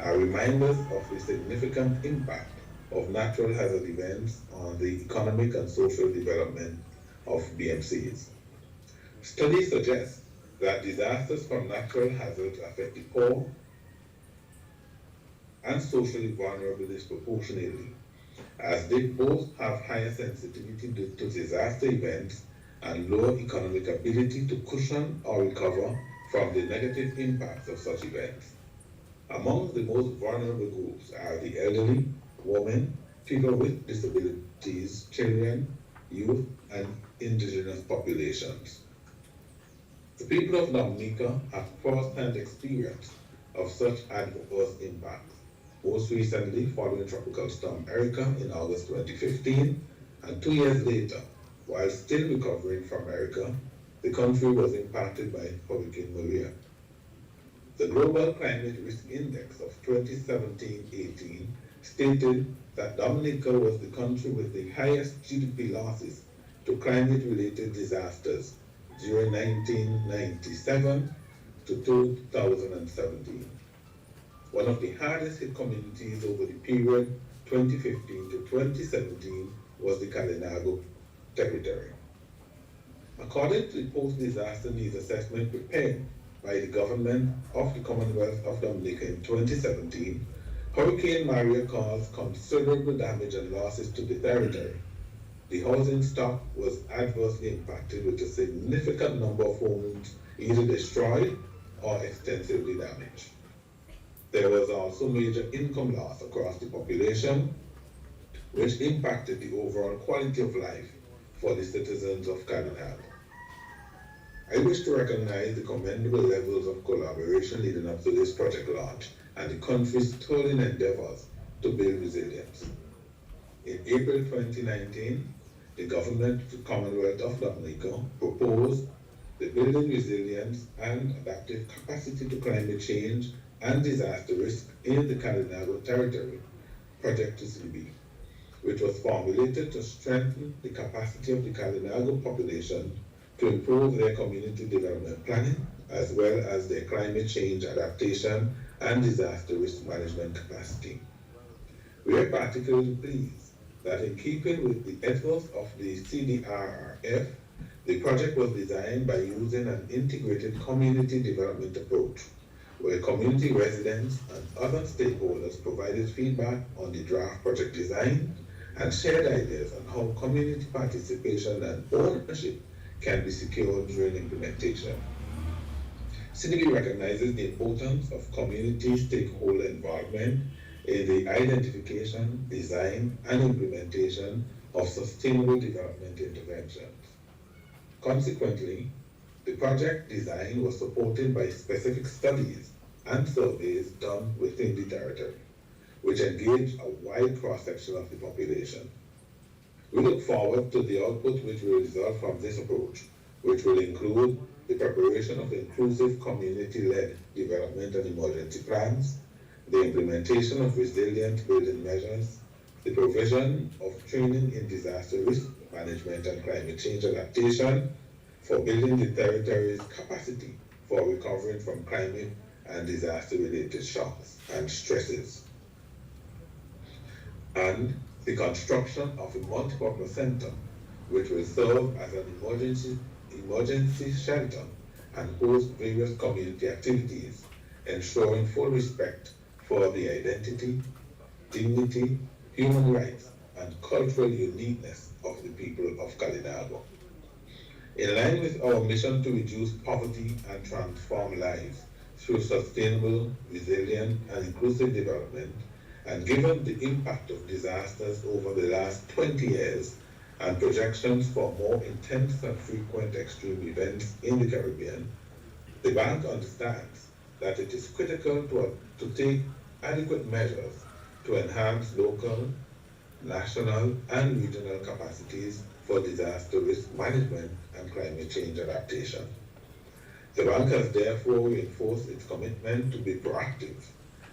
are reminders of the significant impact of natural hazard events on the economic and social development of BMCs. Studies suggest that disasters from natural hazards affect the poor and socially vulnerable disproportionately, as they both have higher sensitivity to disaster events and lower economic ability to cushion or recover from the negative impacts of such events. Among the most vulnerable groups are the elderly, women, people with disabilities, children, youth, and indigenous populations. The people of Dominica have first-hand experience of such adverse impacts, most recently following Tropical Storm Erica in August 2015, and 2 years later, while still recovering from Erica, the country was impacted by Hurricane Maria. The Global Climate Risk Index of 2017-18 stated that Dominica was the country with the highest GDP losses to climate-related disasters during 1997 to 2017. One of the hardest hit communities over the period 2015 to 2017 was the Kalinago territory. According to the post-disaster needs assessment prepared by the government of the Commonwealth of Dominica in 2017, Hurricane Maria caused considerable damage and losses to the territory. The housing stock was adversely impacted with a significant number of homes either destroyed or extensively damaged. There was also major income loss across the population, which impacted the overall quality of life for the citizens of Kalinago. I wish to recognize the commendable levels of collaboration leading up to this project launch and the country's sterling endeavors to build resilience. In April 2019, the government of the Commonwealth of Dominica proposed the Building Resilience and Adaptive Capacity to Climate Change and Disaster Risk in the Kalinago Territory, Project CB, which was formulated to strengthen the capacity of the Kalinago population to improve their community development planning, as well as their climate change adaptation and disaster risk management capacity. We are particularly pleased that in keeping with the ethos of the CDRRF, the project was designed by using an integrated community development approach, where community residents and other stakeholders provided feedback on the draft project design and shared ideas on how community participation and ownership can be secured during implementation. CDB recognizes the importance of community stakeholder involvement in the identification, design, and implementation of sustainable development interventions. Consequently, the project design was supported by specific studies and surveys done within the territory, which engaged a wide cross-section of the population. We look forward to the output which will result from this approach, which will include the preparation of inclusive community-led development and emergency plans, the implementation of resilient building measures, the provision of training in disaster risk management and climate change adaptation for building the territory's capacity for recovering from climate and disaster-related shocks and stresses, and the construction of a multipurpose center which will serve as an emergency shelter and host various community activities, ensuring full respect for the identity, dignity, human rights, and cultural uniqueness of the people of Kalinago. In line with our mission to reduce poverty and transform lives through sustainable, resilient, and inclusive development, and given the impact of disasters over the last 20 years and projections for more intense and frequent extreme events in the Caribbean, the Bank understands that it is critical to take adequate measures to enhance local, national, and regional capacities for disaster risk management and climate change adaptation. The Bank has therefore reinforced its commitment to be proactive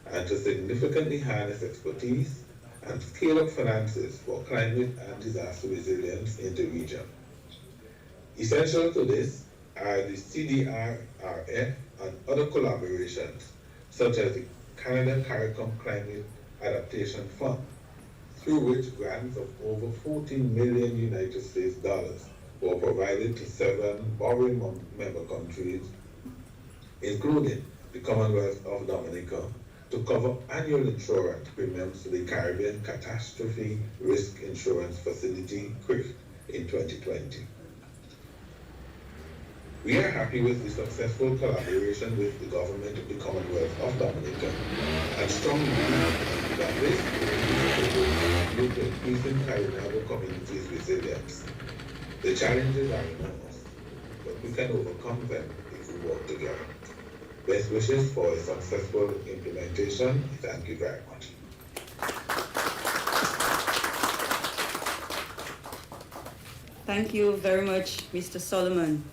and to significantly harness expertise and scale up finances for climate and disaster resilience in the region. Essential to this are the CDRRF and other collaborations, such as the Canada CARICOM Climate Adaptation Fund, through which grants of over 14 million United States dollars were provided to 7 borrowing member countries, including the Commonwealth of Dominica, to cover annual insurance premiums to the Caribbean Catastrophe Risk Insurance Facility, CRIF, in 2020. We are happy with the successful collaboration with the government of the Commonwealth of Dominica and strongly believe that this will lead to increasing Kalinago community's resilience. The challenges are enormous, but we can overcome them if we work together. Best wishes for a successful implementation. Thank you very much. Thank you very much, Mr. Solomon.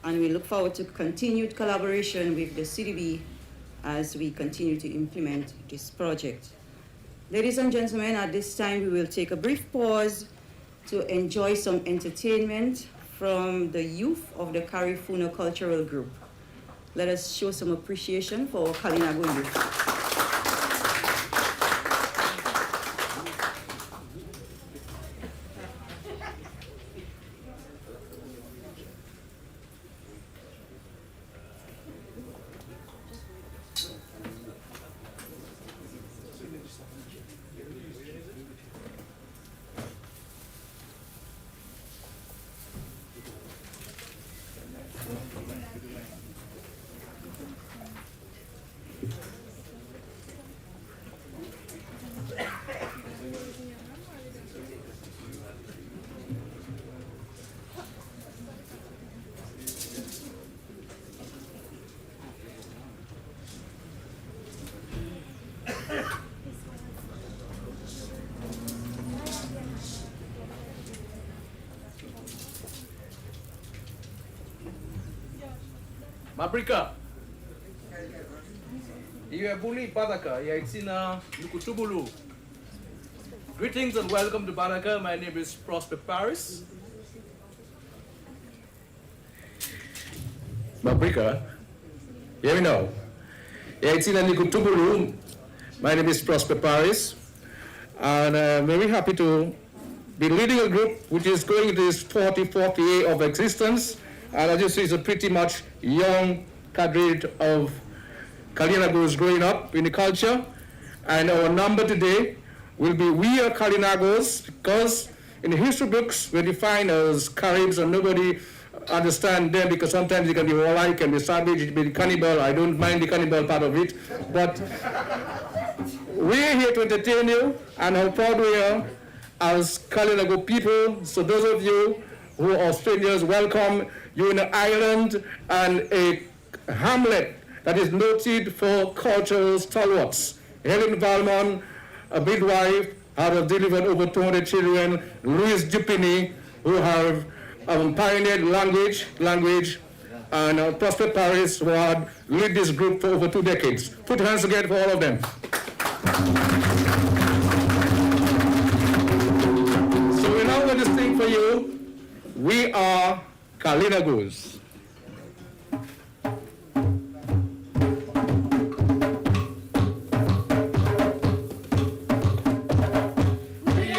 And we look forward to continued collaboration with the CDB as we continue to implement this project. Ladies and gentlemen, at this time we will take a brief pause to enjoy some entertainment from the youth of the Carifuna Cultural Group. Let us show some appreciation for Kalinago youth. Mabrika. Iwe buli Badaka, Yaitsina Nukutubulu. Greetings and welcome to Badaka. My name is Prosper Paris. Mabrika. Hear me now. Yaitsina Nukutubulu. My name is Prosper Paris. And I'm very happy to be leading a group which is going into its 40th year of existence. And as you see, it's a pretty much young cadre of Kalinagos growing up in the culture. And our number today will be We Are Kalinagos, because in the history books we're defined as Caribs and nobody understand them because sometimes they can be warlike and be savage, it can be cannibal. I don't mind the cannibal part of it. But we're here to entertain you and how proud we are as Kalinago people. So those of you who are strangers, welcome. You're in an island and a hamlet that is noted for cultural stalwarts. Helen Valmont, a midwife, has delivered over 200 children. Louis Dupini, who have pioneered language, and Prosper Paris, who had led this group for over 2 decades. Put hands together for all of them. So we're now going to sing for you, We Are Kalinagos. We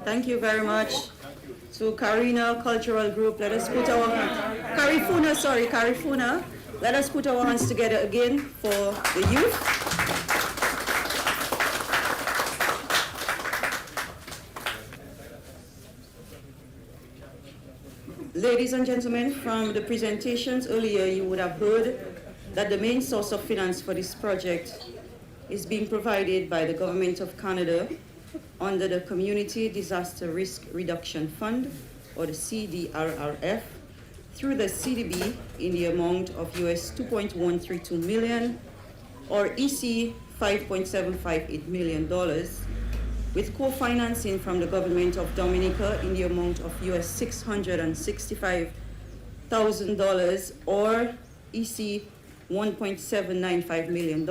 Thank you very much. To Karina Cultural Group, let us put our Karifuna. Let us put our hands together again for the youth. Ladies and gentlemen, from the presentations earlier, you would have heard that the main source of finance for this project is being provided by the Government of Canada under the Community Disaster Risk Reduction Fund, or the CDRRF, through the CDB in the amount of US $2.132 million, or EC $5.758 million, with co-financing from the Government of Dominica in the amount of US $665,000, or EC $1.795 million.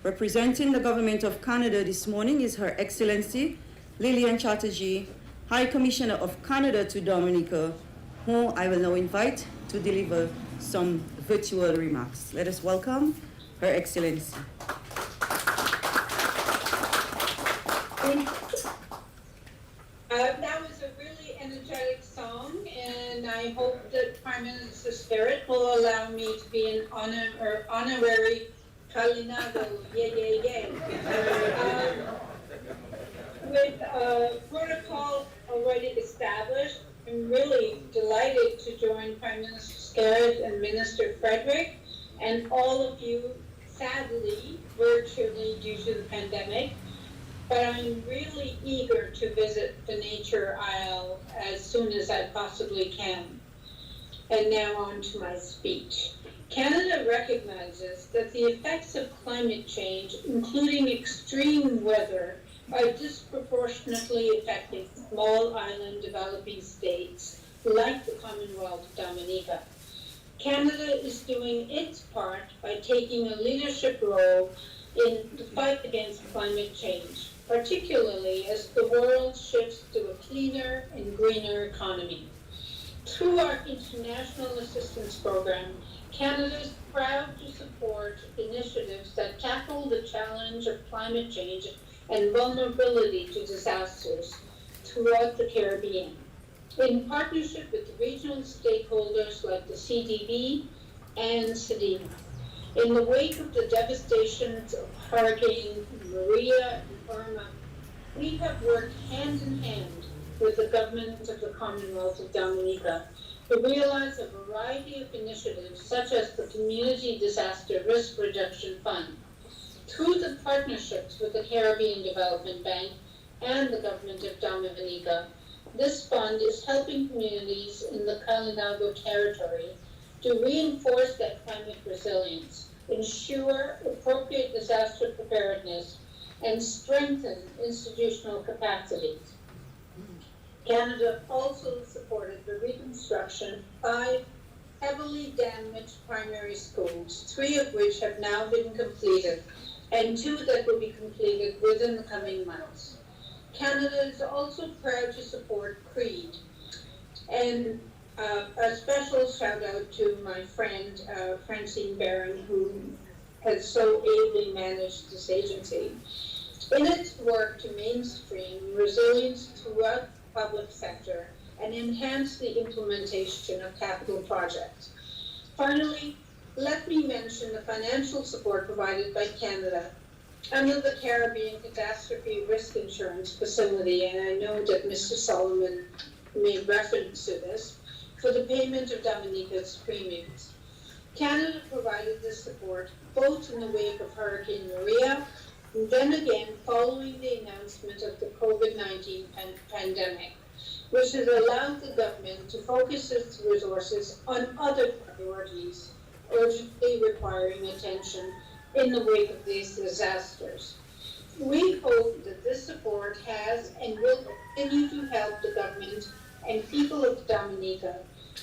Representing the Government of Canada this morning is Her Excellency Lillian Chatterjee, High Commissioner of Canada to Dominica, who I will now invite to deliver some virtual remarks. Let us welcome Her Excellency. That was a really energetic song, and I hope that Prime Minister Spirit will allow me to be an honorary Kalinago, yay. With protocol already established, I'm really delighted to join Prime Minister Skerritt and Minister Frederick and all of you, sadly, virtually due to the pandemic. But I'm really eager to visit the Nature Isle as soon as I possibly can. And now on to my speech. Canada recognizes that the effects of climate change, including extreme weather, are disproportionately affecting small island developing states like the Commonwealth of Dominica. Canada is doing its part by taking a leadership role in the fight against climate change, particularly as the world shifts to a cleaner and greener economy. Through our international assistance program, Canada is proud to support initiatives that tackle the challenge of climate change and vulnerability to disasters throughout the Caribbean, in partnership with the regional stakeholders like the CDB and SEDINA. In the wake of the devastations of Hurricane Maria and Irma, we have worked hand in hand with the government of the Commonwealth of Dominica to realize a variety of initiatives such as the Community Disaster Risk Reduction Fund. Through the partnerships with the Caribbean Development Bank and the government of Dominica, this fund is helping communities in the Kalinago territory to reinforce their climate resilience, ensure appropriate disaster preparedness, and strengthen institutional capacities. Canada also supported the reconstruction of 5 heavily damaged primary schools, 3 of which have now been completed, and 2 that will be completed within the coming months. Canada is also proud to support CREED, and a special shout out to my friend Francine Barron, who has so ably managed this agency in its work to mainstream resilience throughout the public sector and enhance the implementation of capital projects. Finally, let me mention the financial support provided by Canada under the Caribbean Catastrophe Risk Insurance Facility, and I know that Mr. Solomon made reference to this, for the payment of Dominica's premiums. Canada provided this support both in the wake of Hurricane Maria and then again following the announcement of the COVID-19 pandemic, which has allowed the government to focus its resources on other priorities urgently requiring attention in the wake of these disasters. We hope that this support has and will continue to help the government and people of Dominica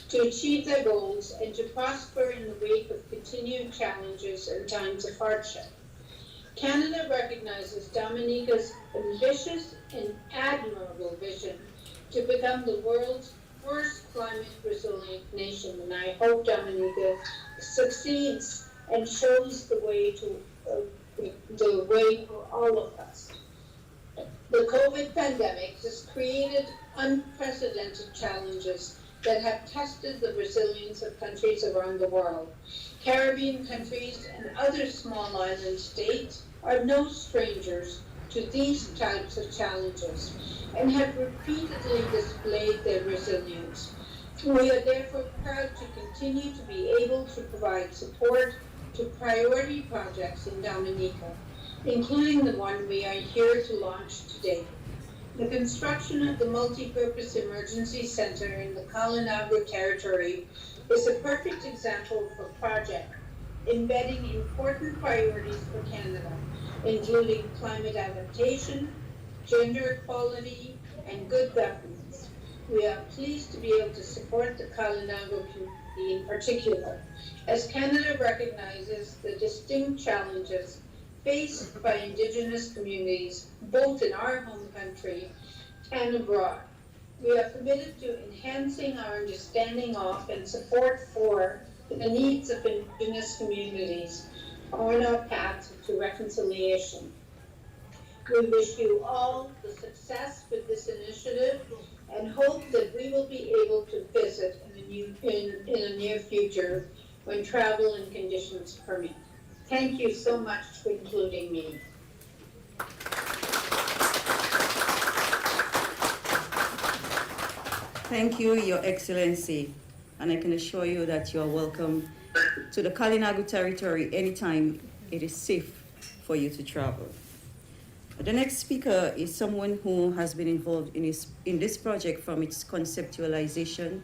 to achieve their goals and to prosper in the wake of continued challenges and times of hardship. Canada recognizes Dominica's ambitious and admirable vision to become the world's first climate resilient nation, and I hope Dominica succeeds and shows the way to the way for all of us. The COVID pandemic has created unprecedented challenges that have tested the resilience of countries around the world. Caribbean countries and other small island states are no strangers to these types of challenges and have repeatedly displayed their resilience. We are therefore proud to continue to be able to provide support to priority projects in Dominica, including the one we are here to launch today. The construction of the Multi-Purpose Emergency Center in the Kalinago territory is a perfect example of a project embedding important priorities for Canada, including climate adaptation, gender equality, and good governance. We are pleased to be able to support the Kalinago community in particular, as Canada recognizes the distinct challenges faced by Indigenous communities, both in our home country and abroad. We are committed to enhancing our understanding of and support for the needs of Indigenous communities on our path to reconciliation. We wish you all the success with this initiative and hope that we will be able to visit in a near future when travel and conditions permit. Thank you so much for including me. Thank you, Your Excellency, and I can assure you that you are welcome to the Kalinago territory anytime it is safe for you to travel. The next speaker is someone who has been involved in this project from its conceptualization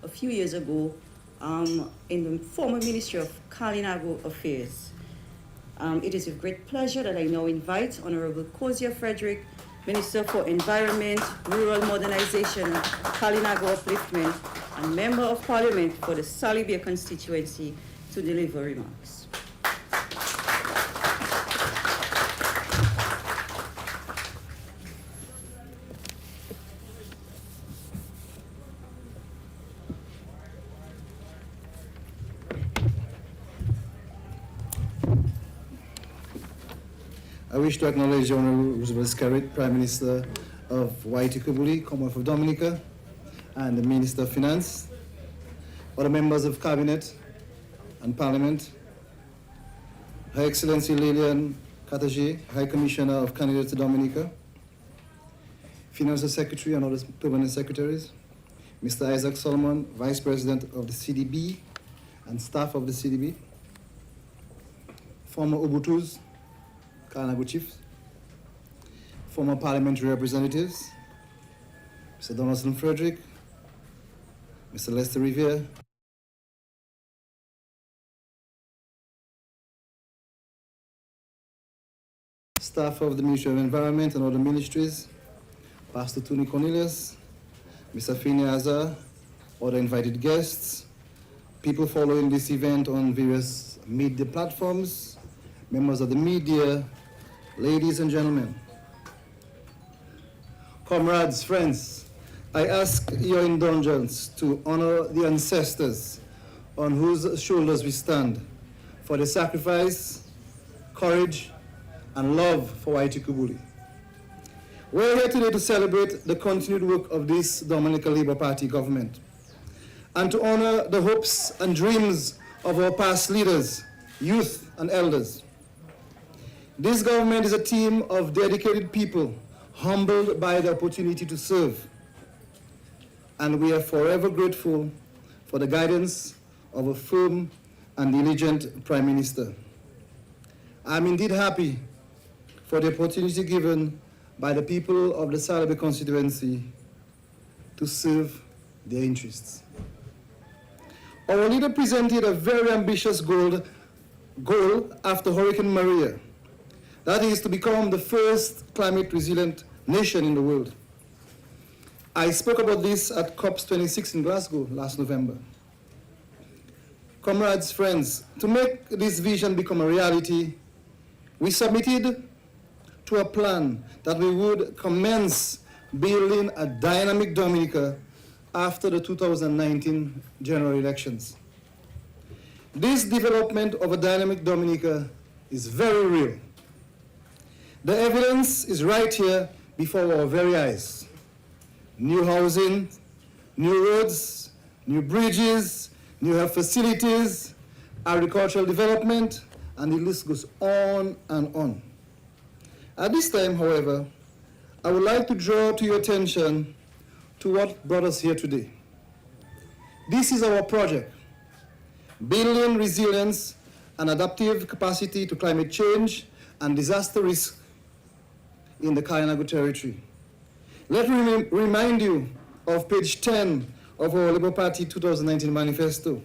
a few years ago in the former Ministry of Kalinago Affairs. It is with great pleasure that I now invite Honorable Kozia Frederick, Minister for Environment, Rural Modernization, Kalinago Upliftment, and Member of Parliament for the Salibia constituency to deliver remarks. I wish to acknowledge the Honorable Roosevelt Scarrett, Prime Minister of Waitukubuli, Commonwealth of Dominica, and the Minister of Finance, other members of Cabinet and Parliament, Her Excellency Lilian Kataji, High Commissioner of Canada to Dominica, Finance Secretary and other permanent secretaries, Mr. Isaac Solomon, Vice President of the CDB and staff of the CDB, former Ubutus, Kalinago chiefs, former parliamentary representatives, Mr. Donaldson Frederick, Mr. Lester Riviere, staff of the Ministry of Environment and other ministries, Pastor Tony Cornelius, Mr. Fini Azar, other invited guests, people following this event on various media platforms, members of the media, ladies and gentlemen, comrades, friends, I ask your indulgence to honor the ancestors on whose shoulders we stand for the sacrifice, courage, and love for Waitukubuli. We're here today to celebrate the continued work of this Dominica Labour Party government and to honor the hopes and dreams of our past leaders, youth, and elders. This government is a team of dedicated people humbled by the opportunity to serve. And we are forever grateful for the guidance of a firm and diligent Prime Minister. I'm indeed happy for the opportunity given by the people of the Salibia constituency to serve their interests. Our leader presented a very ambitious goal after Hurricane Maria. That is to become the first climate resilient nation in the world. I spoke about this at COP26 in Glasgow last November. Comrades, friends, to make this vision become a reality, we submitted to a plan that we would commence building a dynamic Dominica after the 2019 general elections. This development of a dynamic Dominica is very real. The evidence is right here before our very eyes. New housing, new roads, new bridges, new health facilities, agricultural development, and the list goes on and on. At this time, however, I would like to draw to your attention to what brought us here today. This is our project, building resilience and adaptive capacity to climate change and disaster risk in the Kalinago territory. Let me remind you of page 10 of our Labour Party 2019 manifesto.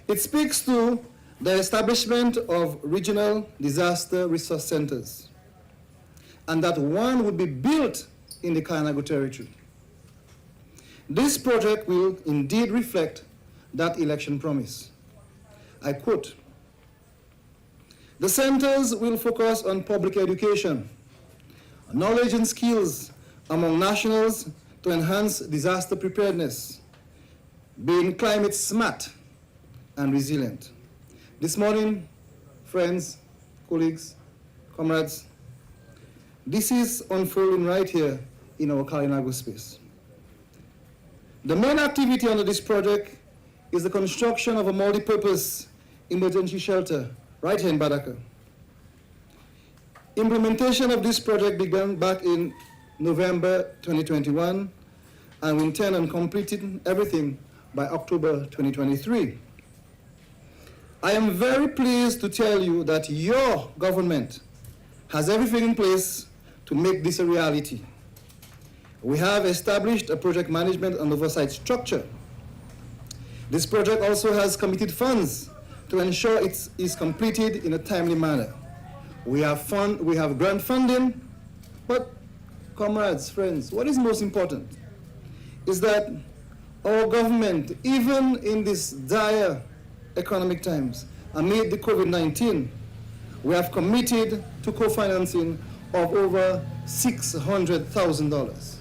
It speaks to the establishment of regional disaster resource centers, and that one would be built in the Kalinago territory. This project will indeed reflect that election promise. I quote, "The centers will focus on public education, knowledge and skills among nationals to enhance disaster preparedness, being climate smart and resilient." This morning, friends, colleagues, comrades, this is unfolding right here in our Kalinago space. The main activity under this project is the construction of a multi-purpose emergency shelter right here in Badaka. Implementation of this project began back in November 2021, and we intend on completing everything by October 2023. I am very pleased to tell you that your government has everything in place to make this a reality. We have established a project management and oversight structure. This project also has committed funds to ensure it is completed in a timely manner. We have grant funding, but comrades, friends, what is most important is that our government, even in these dire economic times, amid the COVID-19, we have committed to co-financing of over $600,000.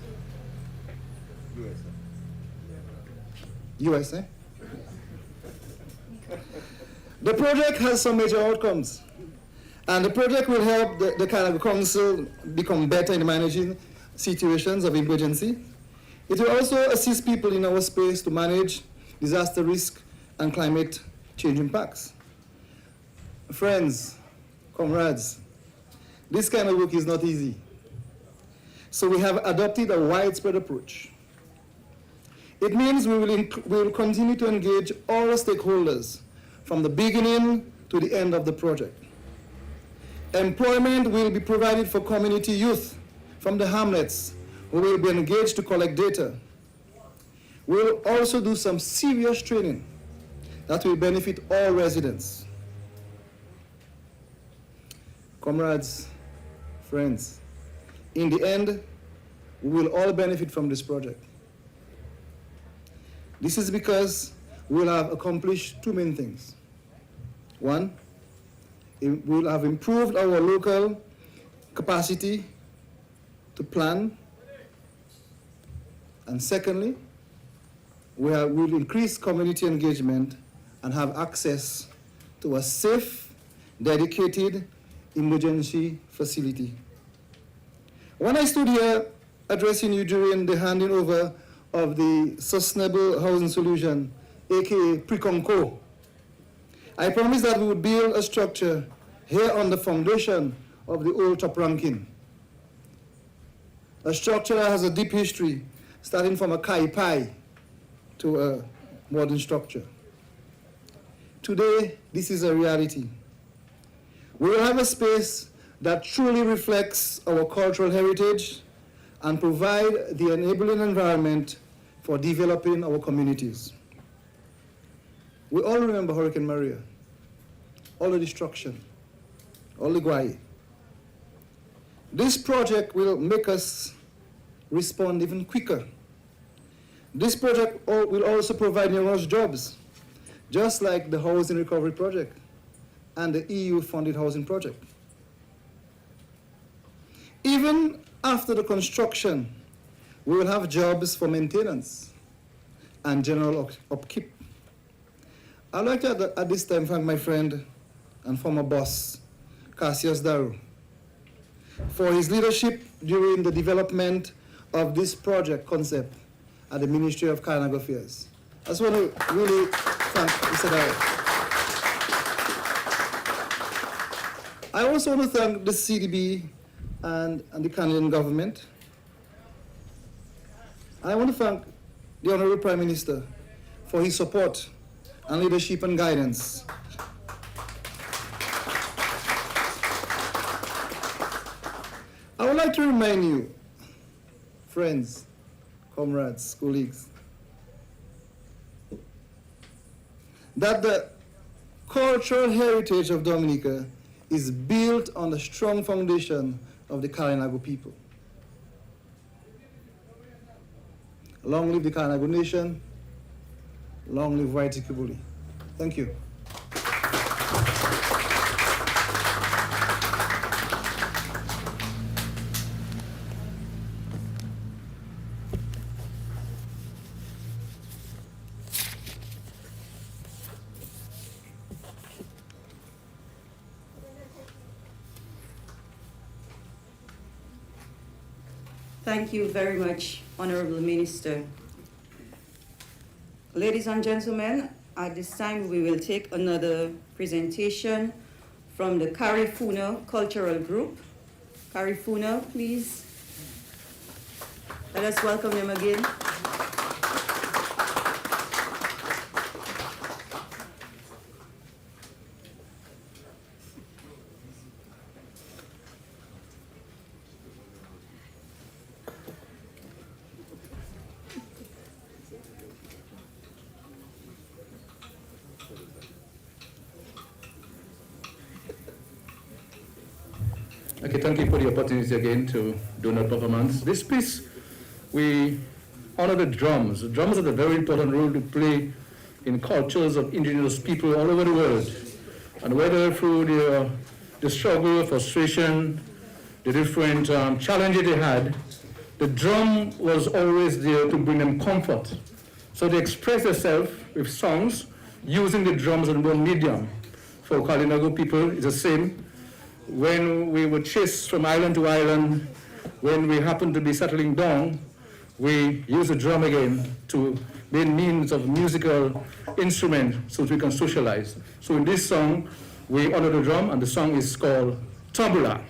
USA. The project has some major outcomes, and the project will help the Kalinago Council become better in managing situations of emergency. It will also assist people in our space to manage disaster risk and climate change impacts. Friends, comrades, this kind of work is not easy. So we have adopted a widespread approach. It means we will continue to engage all stakeholders from the beginning to the end of the project. Employment will be provided for community youth from the hamlets who will be engaged to collect data. We'll also do some serious training that will benefit all residents. Comrades, friends, in the end, we will all benefit from this project. This is because we will have accomplished two main things. One, we will have improved our local capacity to plan. And secondly, we will increase community engagement and have access to a safe, dedicated emergency facility. When I stood here addressing you during the handing over of the Sustainable Housing Solution, aka Pre-Conco, I promised that we would build a structure here on the foundation of the old top ranking. A structure that has a deep history, starting from a kai-pai to a modern structure. Today, this is a reality. We will have a space that truly reflects our cultural heritage and provide the enabling environment for developing our communities. We all remember Hurricane Maria, all the destruction, all the Guai. This project will make us respond even quicker. This project will also provide numerous jobs, just like the Housing Recovery Project and the EU-funded housing project. Even after the construction, we will have jobs for maintenance and general upkeep. I'd like to at this time thank my friend and former boss, Cassius Daru. for his leadership during the development of this project concept at the Ministry of Kalinago Affairs. I just want to really thank Mr. Dyer. I also want to thank the CDB and the Canadian government. I want to thank the Honorable Prime Minister for his support and leadership and guidance. I would like to remind you, friends, comrades, colleagues, that the cultural heritage of Dominica is built on the strong foundation of the Kalinago people. Long live the Kalinago nation, long live White Kibuli. Thank you. Thank you very much, Honorable Minister. Ladies and gentlemen, at this time we will take another presentation from the Carifuna Cultural Group. Carifuna, please. Let us welcome them again. Okay, thank you for the opportunity again to do another performance. This piece, we honor the drums. The drums have a very important role to play in cultures of indigenous people all over the world. And whether through the struggle, frustration, the different challenges they had, the drum was always there to bring them comfort. So they express themselves with songs using the drums as one medium. For Kalinago people, it's the same. When we were chased from island to island, when we happened to be settling down, we use the drum again to be means of musical instrument so that we can socialize. So in this song, we honor the drum, and the song is called Tabula.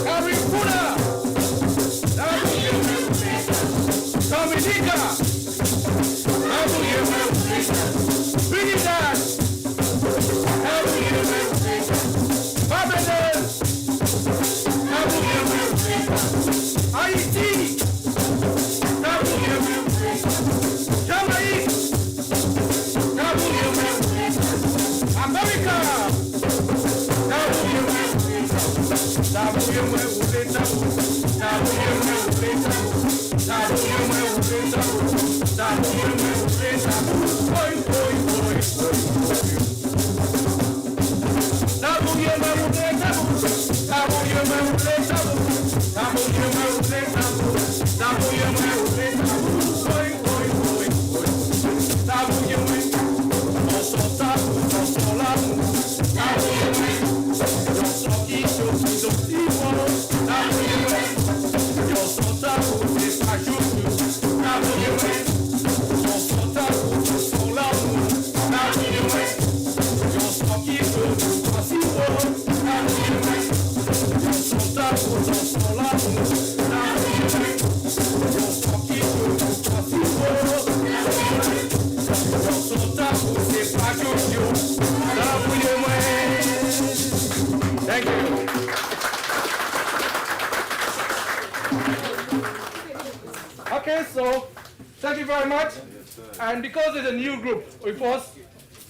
Carifuna! Thank you. Okay, so thank you very much. And because it's a new group with us,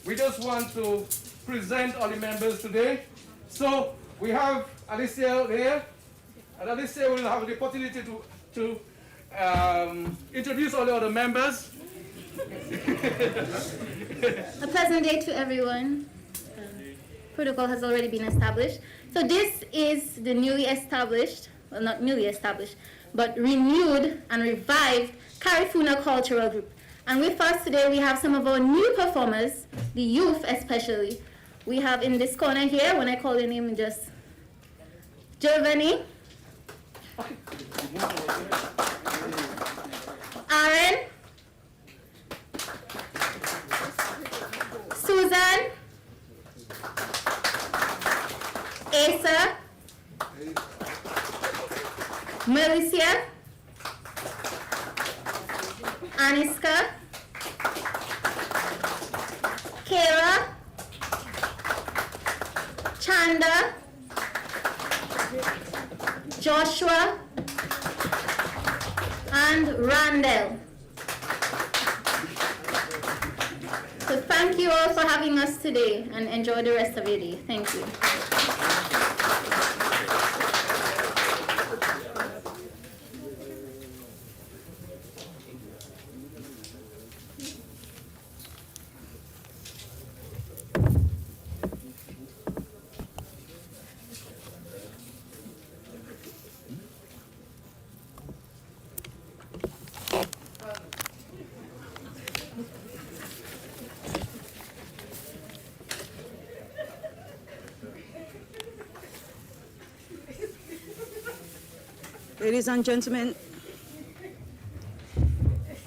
we just want to present all the members today. So we have Alicia here, and Alicia will have the opportunity to introduce all the other members. A pleasant day to everyone. Protocol has already been established. So this is the newly established, well, not newly established, but renewed and revived Kalinago Cultural Group. And with us today, we have some of our new performers, the youth especially. We have in this corner here, when I call your name, just Giovanni, Aaron, Susan, Asa, Melissa, Aniska, Kara, Chanda, Joshua, and Randall. So thank you all for having us today, and enjoy the rest of your day. Thank you. Ladies and gentlemen,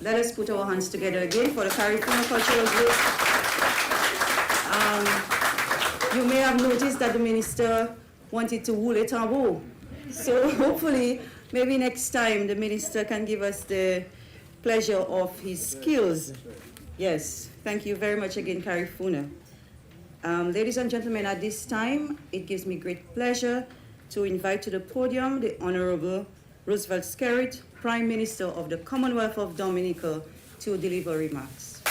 let us put our hands together again for the Kalinago Cultural Group. You may have noticed that the minister wanted to wool it and wool. So hopefully, maybe next time the minister can give us the pleasure of his skills. Yes, thank you very much again, Kalinago. Ladies and gentlemen, at this time, it gives me great pleasure to invite to the podium the Honorable Roosevelt Skerrit, Prime Minister of the Commonwealth of Dominica, to deliver remarks.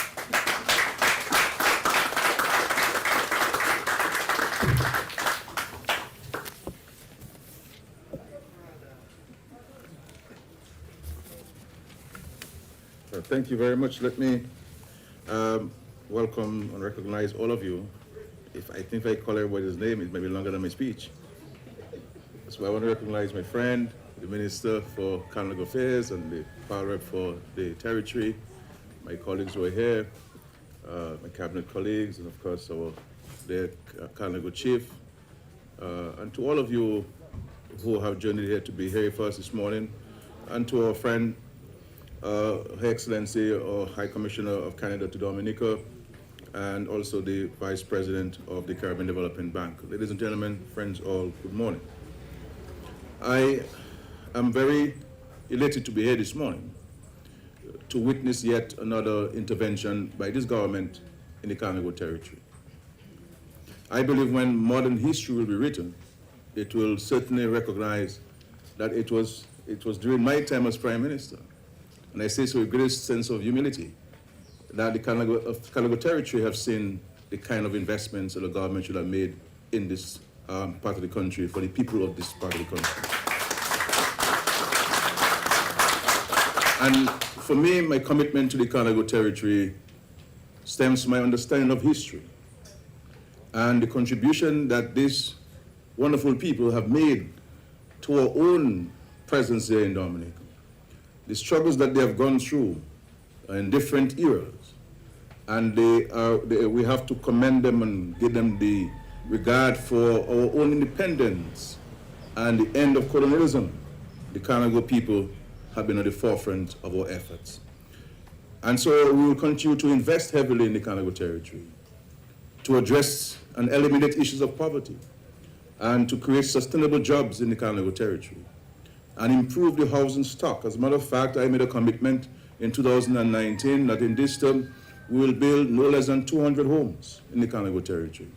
Thank you very much. Let me welcome and recognize all of you. I think if I call everybody's name, it may be longer than my speech. So I want to recognize my friend, the Minister for Kalinago Affairs and the Power Rep for the territory, my colleagues who are here, my cabinet colleagues, and of course the Kalinago Chief, and to all of you who have journeyed here to be here for us this morning, and to our friend, Her Excellency or High Commissioner of Canada to Dominica, and also the Vice President of the Caribbean Development Bank. Ladies and gentlemen, friends all, good morning. I am very elated to be here this morning to witness yet another intervention by this government in the Kalinago territory. I believe when modern history will be written, it will certainly recognize that it was during my time as Prime Minister, and I say so with greatest sense of humility, that the Kalinago territory have seen the kind of investments that the government should have made in this part of the country for the people of this part of the country. And for me, my commitment to the Kalinago territory stems from my understanding of history and the contribution that these wonderful people have made to our own presence here in Dominica. The struggles that they have gone through in different eras. And we have to commend them and give them the regard for our own independence and the end of colonialism. The Kalinago people have been at the forefront of our efforts. And so we will continue to invest heavily in the Kalinago territory to address and eliminate issues of poverty and to create sustainable jobs in the Kalinago territory and improve the housing stock. As a matter of fact, I made a commitment in 2019 that in this term we will build no less than 200 homes in the Kalinago territory.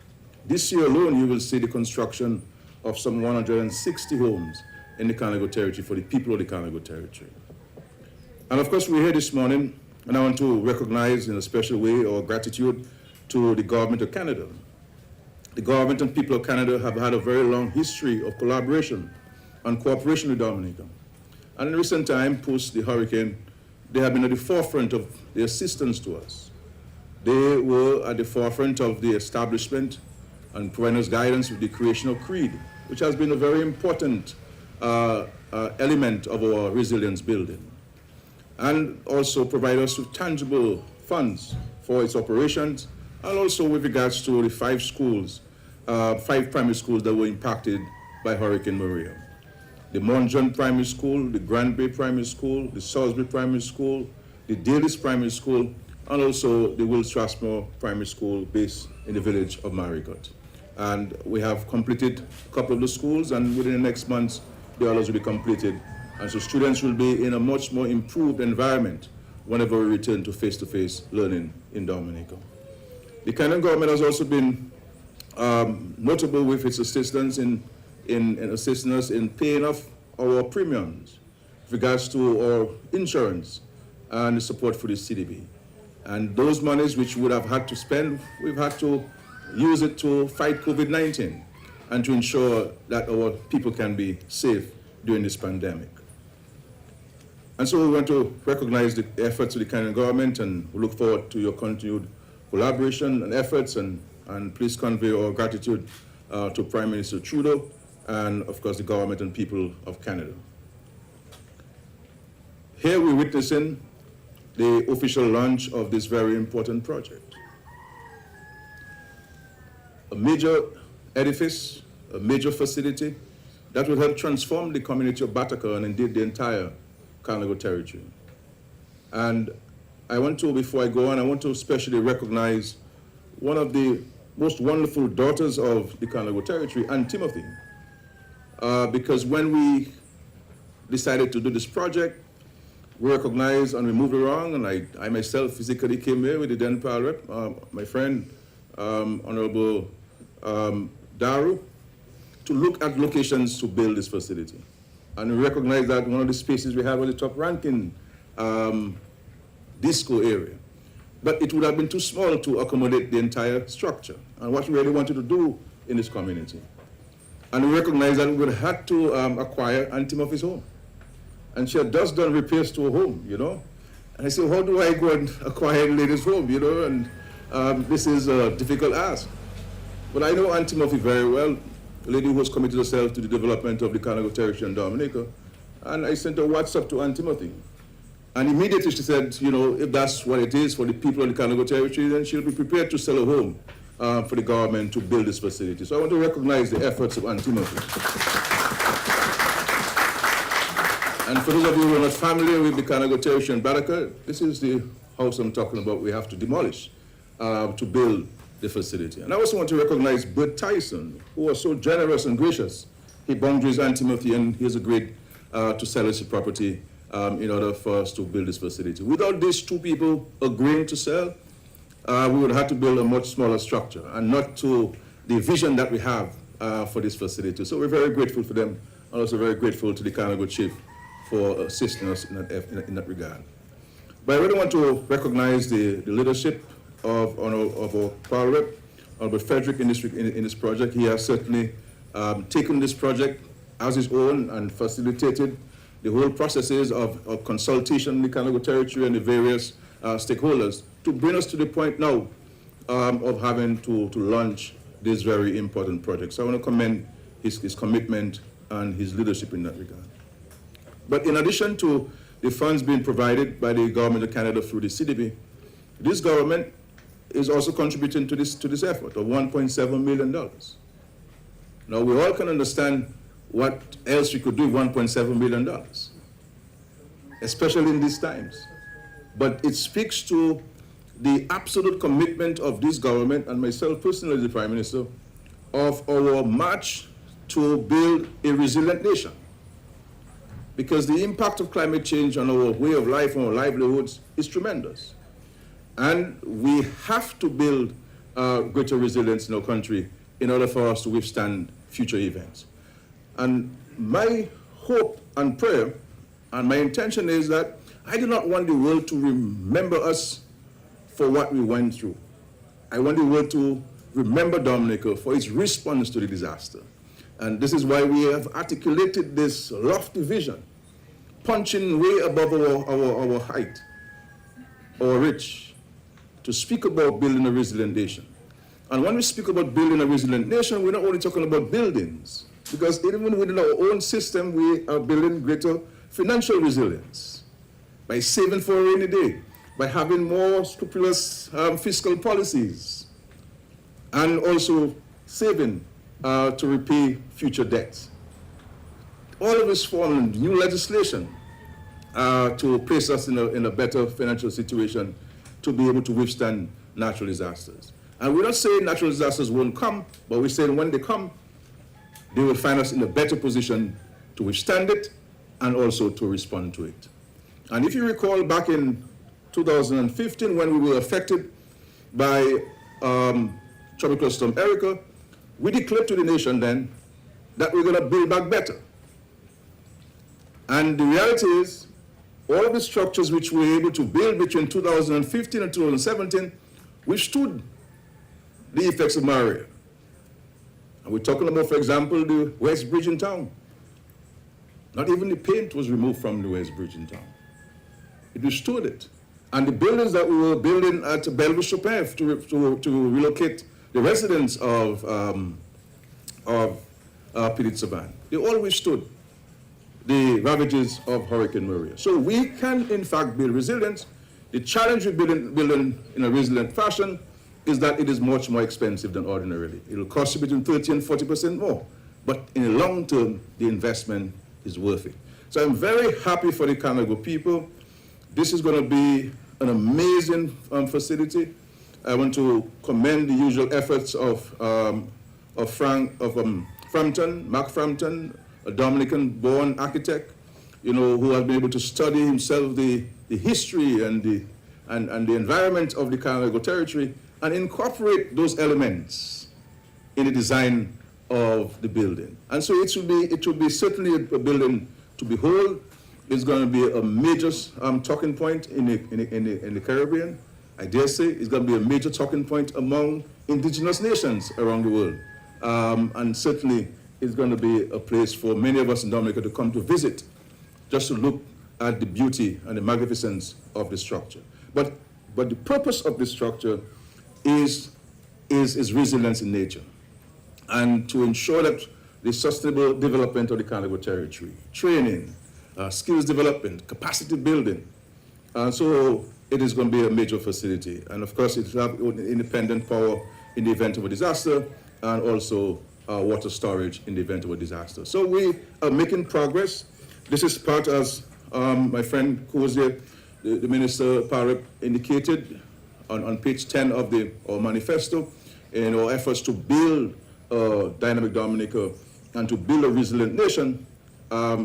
This year alone, you will see the construction of some 160 homes in the Kalinago territory for the people of the Kalinago territory. And of course, we're here this morning, and I want to recognize in a special way our gratitude to the government of Canada. The government and people of Canada have had a very long history of collaboration and cooperation with Dominica. And in recent time, post the hurricane, they have been at the forefront of the assistance to us. They were at the forefront of the establishment and providing us guidance with the creation of CREED, which has been a very important element of our resilience building. And also provide us with tangible funds for its operations, and also with regards to the 5 schools, 5 primary schools that were impacted by Hurricane Maria. The Monjon Primary School, the Grand Bay Primary School, the Salisbury Primary School, the Dalis Primary School, and also the Will Strathmore Primary School based in the village of Marigot. And we have completed a couple of the schools, and within the next months, the others will be completed. And so students will be in a much more improved environment whenever we return to face-to-face learning in Dominica. The Canadian government has also been notable with its assistance in assisting us in paying off our premiums with regards to our insurance and the support for the CDB. And those monies which we would have had to spend, we've had to use it to fight COVID-19 and to ensure that our people can be safe during this pandemic. And so we want to recognize the efforts of the Canadian government, and we look forward to your continued collaboration and efforts, and please convey our gratitude to Prime Minister Trudeau and of course the government and people of Canada. Here we're witnessing the official launch of this very important project. A major edifice, a major facility that will help transform the community of Bataka and indeed the entire Kalinago territory. And I want to, before I go on, I want to especially recognize one of the most wonderful daughters of the Kalinago territory, Anne Timothy, because when we decided to do this project, we recognized and we moved around, and I myself physically came here with the then Pal Rep, my friend, Honorable Daru, to look at locations to build this facility. And we recognized that one of the spaces we have was the top ranking disco area. But it would have been too small to accommodate the entire structure and what we really wanted to do in this community. And we recognized that we would have to acquire Aunt Timothy's home. And she had just done repairs to her home, you know. And I said, how do I go and acquire the lady's home, you know? And this is a difficult ask. But I know Aunt Timothy very well, a lady who has committed herself to the development of the Kalinago territory in Dominica. And I sent a WhatsApp to Aunt Timothy. And immediately she said, you know, if that's what it is for the people of the Kalinago territory, then she'll be prepared to sell a home for the government to build this facility. So I want to recognize the efforts of Aunt Timothy. And for those of you who are not familiar with the Kalinago territory in Bataka, this is the house I'm talking about we have to demolish to build the facility. And I also want to recognize Bert Tyson, who was so generous and gracious. He boundaries Aunt Timothy, and he has agreed to sell his property in order for us to build this facility. Without these two people agreeing to sell, we would have to build a much smaller structure and not to the vision that we have for this facility. So we're very grateful for them, and also very grateful to the Kalinago chief for assisting us in that regard. But I really want to recognize the leadership of our Power Rep, Albert Frederick, in this project. He has certainly taken this project as his own and facilitated the whole processes of consultation in the Kalinago territory and the various stakeholders to bring us to the point now of having to launch this very important project. So I want to commend his commitment and his leadership in that regard. But in addition to the funds being provided by the government of Canada through the CDB, this government is also contributing to this effort of $1.7 million. Now we all can understand what else we could do with $1.7 million, especially in these times. But it speaks to the absolute commitment of this government and myself personally as the Prime Minister of our march to build a resilient nation. Because the impact of climate change on our way of life and our livelihoods is tremendous. And we have to build greater resilience in our country in order for us to withstand future events. And my hope and prayer and my intention is that I do not want the world to remember us for what we went through. I want the world to remember Dominica for its response to the disaster. And this is why we have articulated this lofty vision, punching way above our height, our reach, to speak about building a resilient nation. And when we speak about building a resilient nation, we're not only talking about buildings, because even within our own system, we are building greater financial resilience by saving for a rainy day, by having more scrupulous fiscal policies, and also saving to repay future debts. All of this form new legislation to place us in a better financial situation to be able to withstand natural disasters. And we're not saying natural disasters won't come, but we're saying when they come, they will find us in a better position to withstand it and also to respond to it. And if you recall back in 2015 when we were affected by Tropical Storm Erica, we declared to the nation then that we're going to build back better. And the reality is, all of the structures which we were able to build between 2015 and 2017 withstood the effects of Maria. And we're talking about, for example, the West Bridge in town. Not even the paint was removed from the West Bridge in town. It withstood it. And the buildings that we were building at Bellevue-Chopin to relocate the residents of Pilit-Savan, they all withstood the ravages of Hurricane Maria. So we can, in fact, build resilience. The challenge with building in a resilient fashion is that it is much more expensive than ordinarily. It will cost you between 30 and 40% more. But in the long term, the investment is worth it. So I'm very happy for the Kalinago people. This is going to be an amazing facility. I want to commend the usual efforts of Frampton, Mark Frampton, a Dominican-born architect, who has been able to study himself the history and the environment of the Kalinago territory and incorporate those elements in the design of the building. And so it should be certainly a building to behold. It's going to be a major talking point in the Caribbean. I dare say it's going to be a major talking point among indigenous nations around the world. And certainly it's going to be a place for many of us in Dominica to come to visit, just to look at the beauty and the magnificence of the structure. But the purpose of this structure is resilience in nature, and to ensure that the sustainable development of the Kalinago territory, training, skills development, capacity building. So it is going to be a major facility. And of course, it will have independent power in the event of a disaster, and also water storage in the event of a disaster. So we are making progress. This is part, as my friend Kozier, the Minister Parip, indicated on page 10 of our manifesto, in our efforts to build a dynamic Dominica and to build a resilient nation,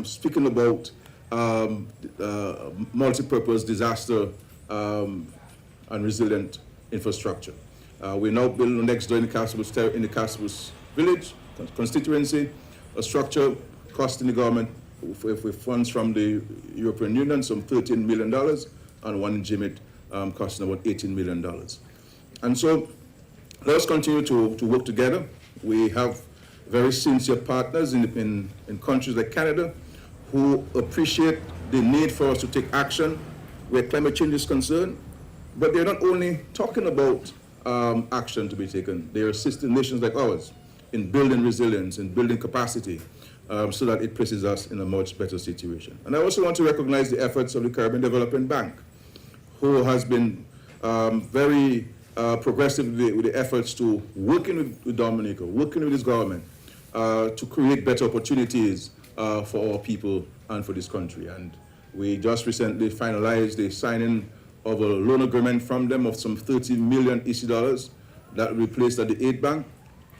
speaking about multi-purpose disaster and resilient infrastructure. We're now building next door in the Castlebush Village constituency, a structure costing the government, with funds from the European Union, some $13 million, and one in Jimmet costing about $18 million. And so let's continue to work together. We have very sincere partners in countries like Canada, who appreciate the need for us to take action where climate change is concerned, but they're not only talking about action to be taken, they're assisting nations like ours in building resilience, in building capacity, so that it places us in a much better situation. And I also want to recognize the efforts of the Caribbean Development Bank, who has been very progressive with the efforts to working with Dominica, working with this government to create better opportunities for our people and for this country. And we just recently finalized the signing of a loan agreement from them of some 30 million EC dollars that will be placed at the aid bank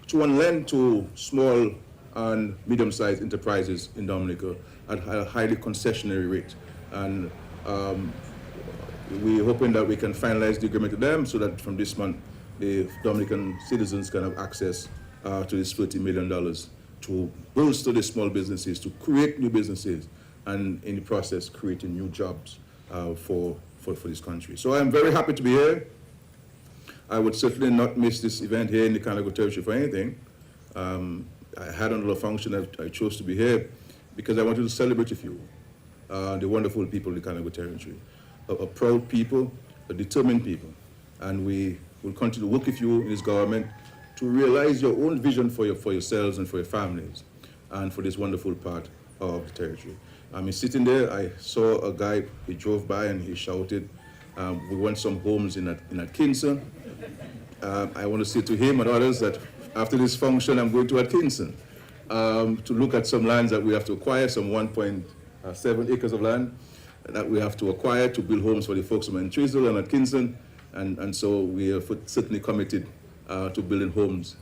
to lend to small and medium-sized enterprises in Dominica at a highly concessionary rate. And we're hoping that we can finalize the agreement with them so that from this month, the Dominican citizens can have access to this $30 million to bolster the small businesses, to create new businesses, and in the process, creating new jobs for this country. So I'm very happy to be here. I would certainly not miss this event here in the Kalinago territory for anything. I had another function. I chose to be here because I wanted to celebrate with you, the wonderful people of the Kalinago territory, a proud people, a determined people. And we will continue to work with you in this government to realize your own vision for yourselves and for your families and for this wonderful part of the territory. I mean, sitting there, I saw a guy, he drove by and he shouted, we want some homes in Atkinson. I want to say to him and others that after this function, I'm going to Atkinson to look at some lands that we have to acquire, some 1.7 acres of land that we have to acquire to build homes for the folks from Entwistle and Atkinson. And so we are certainly committed to building homes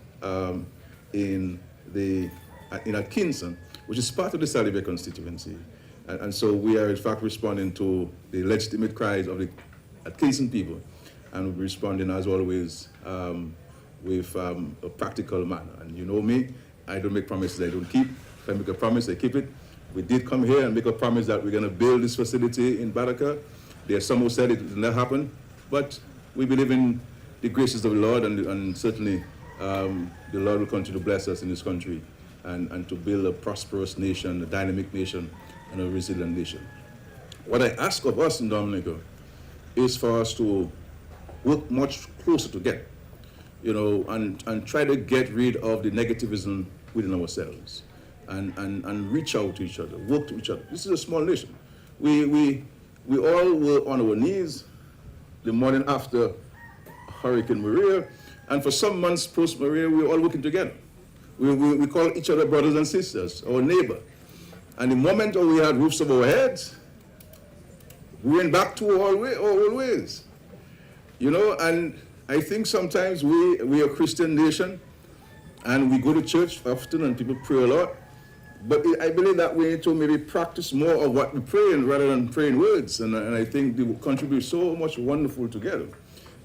in Atkinson, which is part of the Sally Bay constituency. And so we are in fact responding to the legitimate cries of the Atkinson people, and we're responding as always with a practical manner. And you know me, I don't make promises I don't keep. If I make a promise, I keep it. We did come here and make a promise that we're going to build this facility in Baraka. There are some who said it will not happen, but we believe in the graces of the Lord, and certainly the Lord will continue to bless us in this country and to build a prosperous nation, a dynamic nation, and a resilient nation. What I ask of us in Dominica is for us to work much closer together, you know, and try to get rid of the negativism within ourselves and reach out to each other, work to each other. This is a small nation. We all were on our knees the morning after Hurricane Maria, and for some months post-Maria, we were all working together. We call each other brothers and sisters, our neighbor. And the moment we had roofs over our heads, we went back to our old ways. You know, and I think sometimes we are a Christian nation, and we go to church often and people pray a lot, but I believe that we need to maybe practice more of what we pray rather than praying words, and I think they will contribute so much wonderful together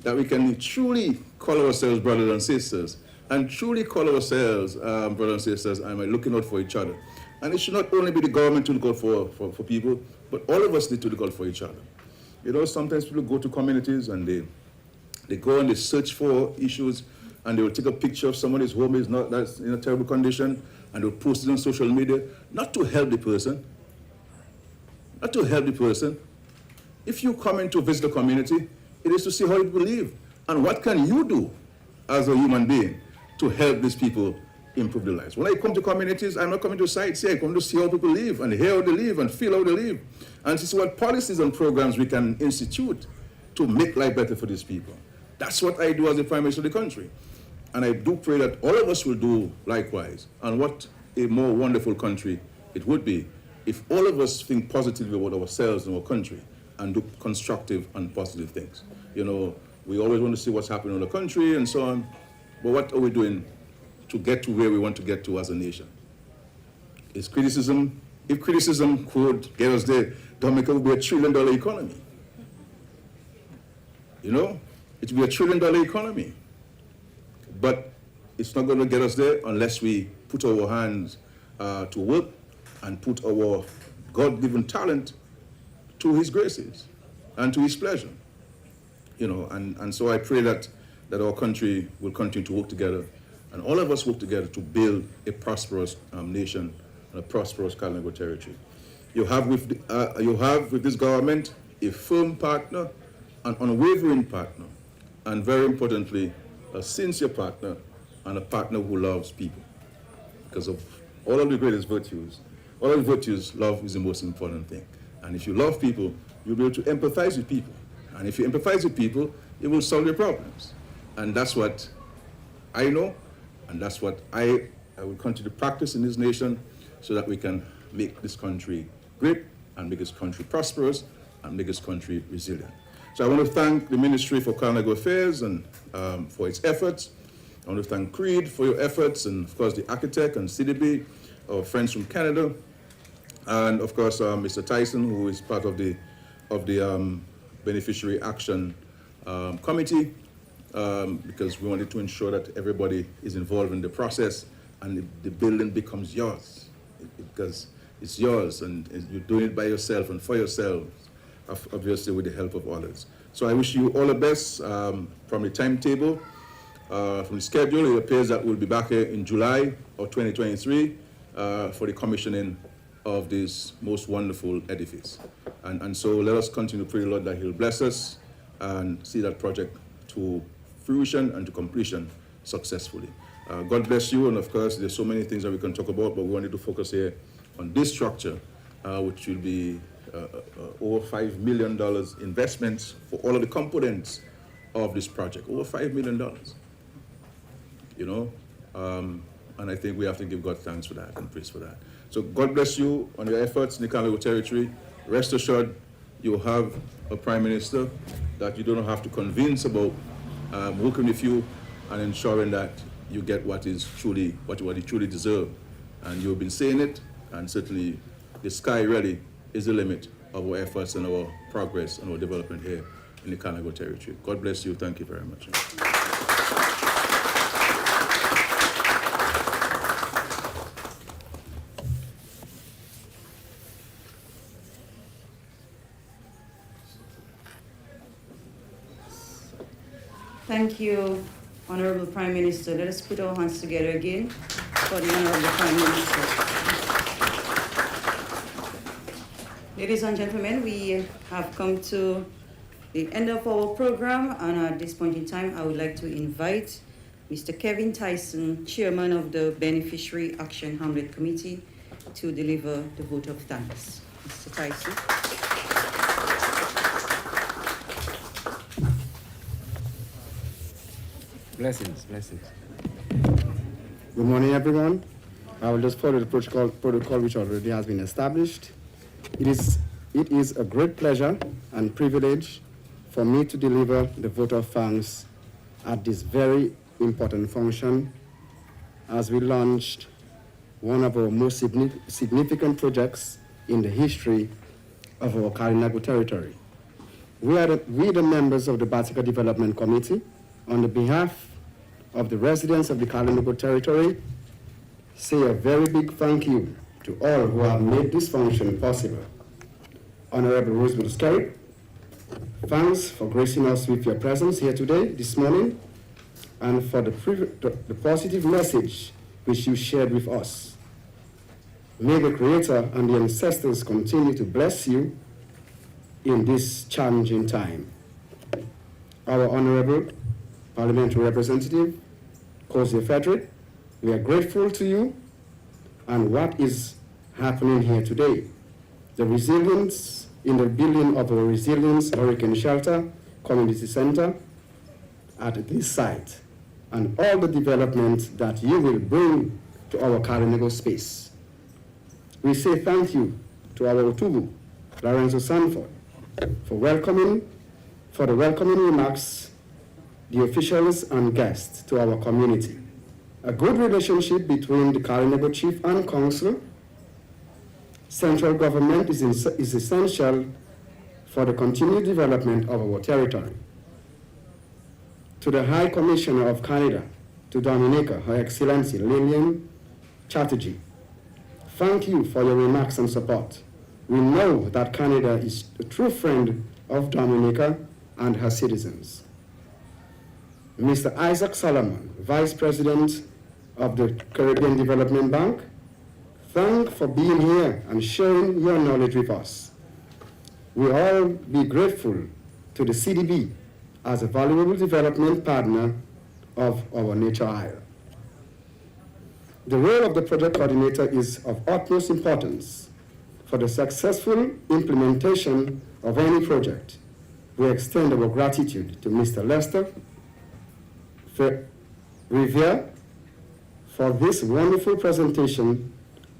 that we can truly call ourselves brothers and sisters, and truly call ourselves brothers and sisters, and we're looking out for each other. And it should not only be the government to look out for people, but all of us need to look out for each other. You know, sometimes people go to communities and they go and they search for issues, and they will take a picture of somebody's home that's in a terrible condition, and they'll post it on social media, not to help the person. Not to help the person. If you come in to visit a community, it is to see how people live. And what can you do as a human being to help these people improve their lives? When I come to communities, I'm not coming to sightsee. I come to see how people live and hear how they live and feel how they live, and to see what policies and programs we can institute to make life better for these people. That's what I do as the Prime Minister of the country. And I do pray that all of us will do likewise. And what a more wonderful country it would be if all of us think positively about ourselves and our country and do constructive and positive things. You know, we always want to see what's happening in the country and so on, but what are we doing to get to where we want to get to as a nation? Is criticism, if criticism could get us there, Dominica would be $1 trillion economy. You know, it would be $1 trillion economy. But it's not going to get us there unless we put our hands to work and put our God-given talent to His graces and to His pleasure. You know, and so I pray that our country will continue to work together, and all of us work together to build a prosperous nation and a prosperous Kalinago territory. You have with this government a firm partner, an unwavering partner, and very importantly, a sincere partner and a partner who loves people. Because of all of the greatest virtues, all of the virtues, love is the most important thing. And if you love people, you'll be able to empathize with people. And if you empathize with people, it will solve your problems. And that's what I know, and that's what I will continue to practice in this nation so that we can make this country great and make this country prosperous and make this country resilient. So I want to thank the Ministry for Kalinago Affairs and for its efforts. I want to thank Creed for your efforts, and of course the architect and CDB, our friends from Canada, and of course Mr. Tyson, who is part of the Beneficiary Action Committee, because we wanted to ensure that everybody is involved in the process and the building becomes yours, because it's yours and you're doing it by yourself and for yourself, obviously with the help of others. So I wish you all the best. From the timetable, from the schedule, it appears that we'll be back here in July of 2023 for the commissioning of this most wonderful edifice. And so let us continue to pray, Lord, that He'll bless us and see that project to fruition and to completion successfully. God bless you, and of course, there's so many things that we can talk about, but we wanted to focus here on this structure, which will be over $5 million investments for all of the components of this project. Over $5 million, you know, and I think we have to give God thanks for that and praise for that. So God bless you on your efforts in the Kalinago territory. Rest assured, you have a Prime Minister that you don't have to convince about working with you and ensuring that you get what you truly deserve. And you've been saying it, and certainly the sky really is the limit of our efforts and our progress and our development here in the Kalinago territory. God bless you. Thank you very much. Thank you, Honorable Prime Minister. Let us put our hands together again for the Honorable Prime Minister. Ladies and gentlemen, we have come to the end of our program, and at this point in time, I would like to invite Mr. Kevin Tyson, Chairman of the Beneficiary Action Hamlet Committee, to deliver the vote of thanks. Mr. Tyson. Blessings. Good morning, everyone. I will just follow the protocol which already has been established. It is a great pleasure and privilege for me to deliver the vote of thanks at this very important function as we launched one of our most significant projects in the history of our Kalinago territory. We, the members of the Batika Development Committee, on the behalf of the residents of the Kalinago territory, say a very big thank you to all who have made this function possible. Honorable Rosemary Skerry, thanks for gracing us with your presence here today, this morning, and for the positive message which you shared with us. May the Creator and the ancestors continue to bless you in this challenging time. Our Honorable Parliamentary Representative, Kozia Frederick, we are grateful to you and what is happening here today. The resilience in the building of a Resilience Hurricane Shelter Community Center at this site, and all the development that you will bring to our Kalinago space. We say thank you to our Otubu, Lorenzo Sanford, for the welcoming remarks, the officials and guests to our community. A good relationship between the Kalinago Chief and Council, central government is essential for the continued development of our territory. To the High Commissioner of Canada, to Dominica, Her Excellency Lillian Chatterjee, thank you for your remarks and support. We know that Canada is a true friend of Dominica and her citizens. Mr. Isaac Solomon, Vice President of the Caribbean Development Bank, Thank for being here and sharing your knowledge with us. We all be grateful to the CDB as a valuable development partner of our Nature Isle. The role of the project coordinator is of utmost importance for the successful implementation of any project. We extend our gratitude to Mr. Lester Rivera for this wonderful presentation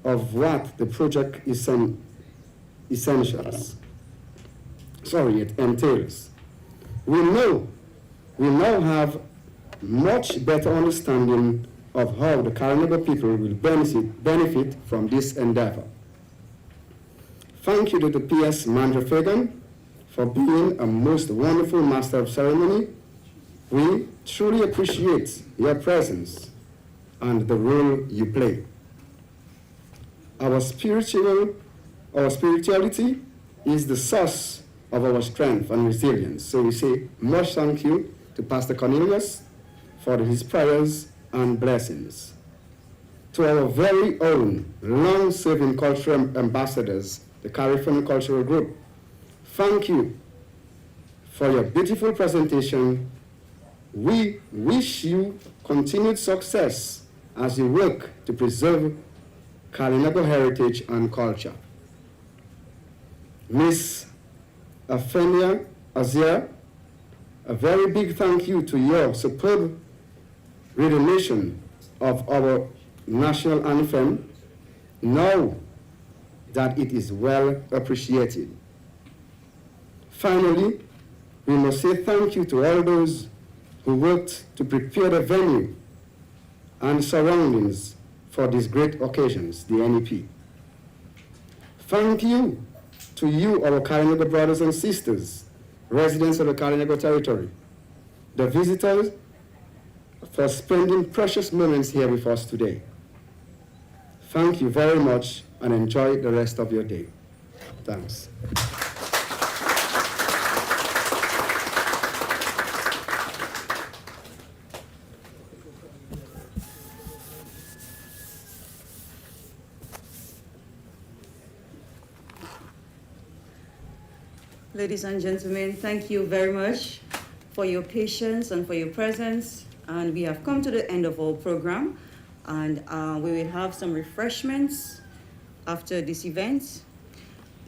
of what the project it entails. We now have much better understanding of how the Kalinago people will benefit from this endeavor. Thank you to the PS Mandra Fagan for being a most wonderful master of ceremony. We truly appreciate your presence and the role you play. Our spirituality is the source of our strength and resilience. So we say much thank you to Pastor Cornelius for his prayers and blessings. To our very own long-serving cultural ambassadors, the Caribbean Cultural Group, thank you for your beautiful presentation. We wish you continued success as you work to preserve Kalinago heritage and culture. Miss Afenia Azia, a very big thank you to your superb rendition of our national anthem, now that it is well appreciated. Finally, we must say thank you to all those who worked to prepare the venue and surroundings for these great occasions, the NEP. Thank you to you, our Kalinago brothers and sisters, residents of the Kalinago territory, the visitors, for spending precious moments here with us today. Thank you very much and enjoy the rest of your day. Thanks. Ladies and gentlemen, thank you very much for your patience and for your presence. And we have come to the end of our program, and we will have some refreshments after this event.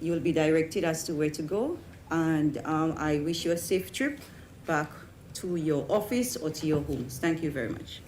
You will be directed as to where to go, and I wish you a safe trip back to your office or to your homes. Thank you very much.